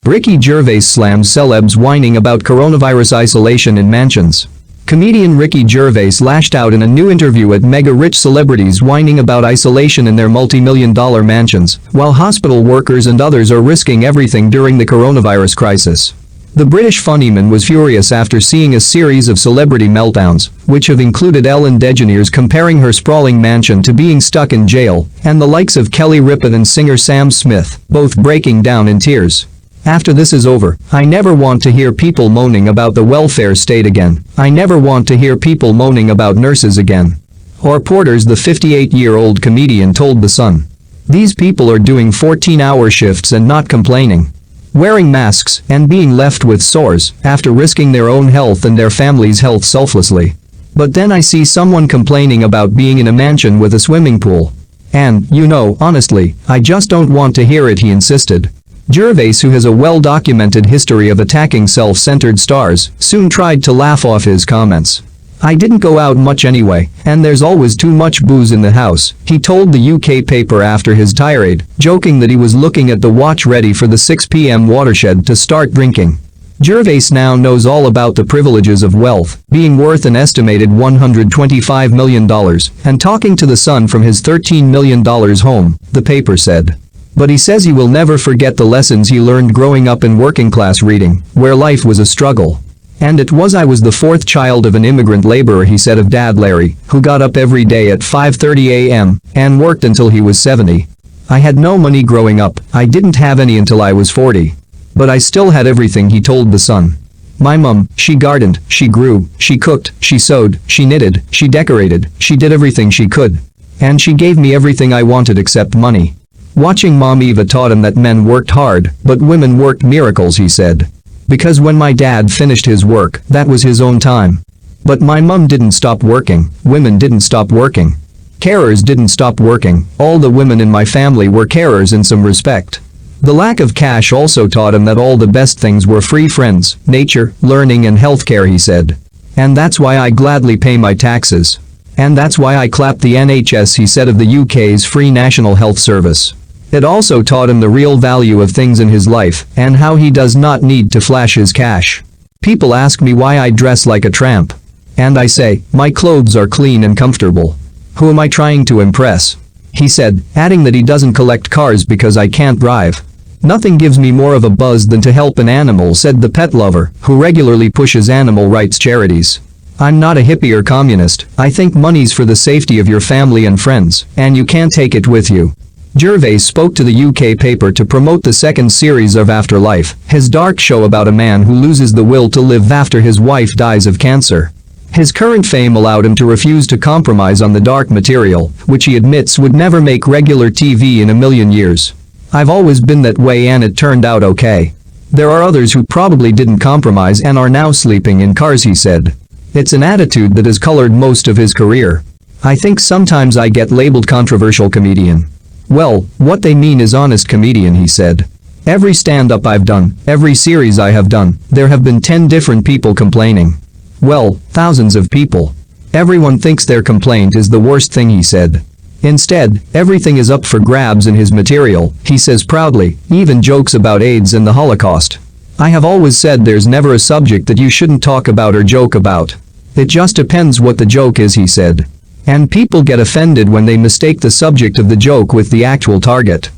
Ricky Gervais slams celebs whining about coronavirus isolation in mansions. Comedian Ricky Gervais lashed out in a new interview at mega-rich celebrities whining about isolation in their multi-million-dollar mansions, while hospital workers and others are risking everything during the coronavirus crisis. The British funnyman was furious after seeing a series of celebrity meltdowns, which have included Ellen DeGeneres comparing her sprawling mansion to being stuck in jail, and the likes of Kelly Ripa and singer Sam Smith, both breaking down in tears. After this is over, I never want to hear people moaning about the welfare state again. I never want to hear people moaning about nurses again. Or porters, the 58-year-old comedian told The Sun. These people are doing 14-hour shifts and not complaining. Wearing masks and being left with sores after risking their own health and their family's health selflessly. But then I see someone complaining about being in a mansion with a swimming pool. And, honestly, I just don't want to hear it, he insisted. Gervais, who has a well-documented history of attacking self-centered stars, soon tried to laugh off his comments. I didn't go out much anyway, and there's always too much booze in the house, he told the UK paper after his tirade, joking that he was looking at the watch ready for the 6 p.m. watershed to start drinking. Gervais now knows all about the privileges of wealth, being worth an estimated $125 million, and talking to The Sun from his $13 million home, the paper said. But he says he will never forget the lessons he learned growing up in working-class reading, where life was a struggle. And I was the fourth child of an immigrant laborer, he said of Dad Larry, who got up every day at 5:30 a.m. and worked until he was 70. I had no money growing up, I didn't have any until I was 40. But I still had everything, he told The Sun. My mum, she gardened, she grew, she cooked, she sewed, she knitted, she decorated, she did everything she could. And she gave me everything I wanted except money. Watching Mom Eva taught him that men worked hard, but women worked miracles, he said. Because when my dad finished his work, that was his own time. But my mum didn't stop working, women didn't stop working. Carers didn't stop working, all the women in my family were carers in some respect. The lack of cash also taught him that all the best things were free: friends, nature, learning and healthcare, he said. And that's why I gladly pay my taxes. And that's why I clap the NHS, he said of the UK's free National Health Service. It also taught him the real value of things in his life and how he does not need to flash his cash. People ask me why I dress like a tramp. And I say, my clothes are clean and comfortable. Who am I trying to impress? He said, adding that he doesn't collect cars because I can't drive. Nothing gives me more of a buzz than to help an animal, said the pet lover, who regularly pushes animal rights charities. I'm not a hippie or communist. I think money's for the safety of your family and friends, and you can't take it with you. Gervais spoke to the UK paper to promote the second series of Afterlife, his dark show about a man who loses the will to live after his wife dies of cancer. His current fame allowed him to refuse to compromise on the dark material, which he admits would never make regular TV in a million years. I've always been that way and it turned out okay. There are others who probably didn't compromise and are now sleeping in cars, he said. It's an attitude that has colored most of his career. I think sometimes I get labeled controversial comedian. Well, what they mean is honest comedian, he said. Every stand-up I've done, every series I have done, there have been 10 different people complaining. Well, thousands of people. Everyone thinks their complaint is the worst thing, he said. Instead, everything is up for grabs in his material, he says proudly, even jokes about AIDS and the Holocaust. I have always said there's never a subject that you shouldn't talk about or joke about. It just depends what the joke is, he said. And people get offended when they mistake the subject of the joke with the actual target.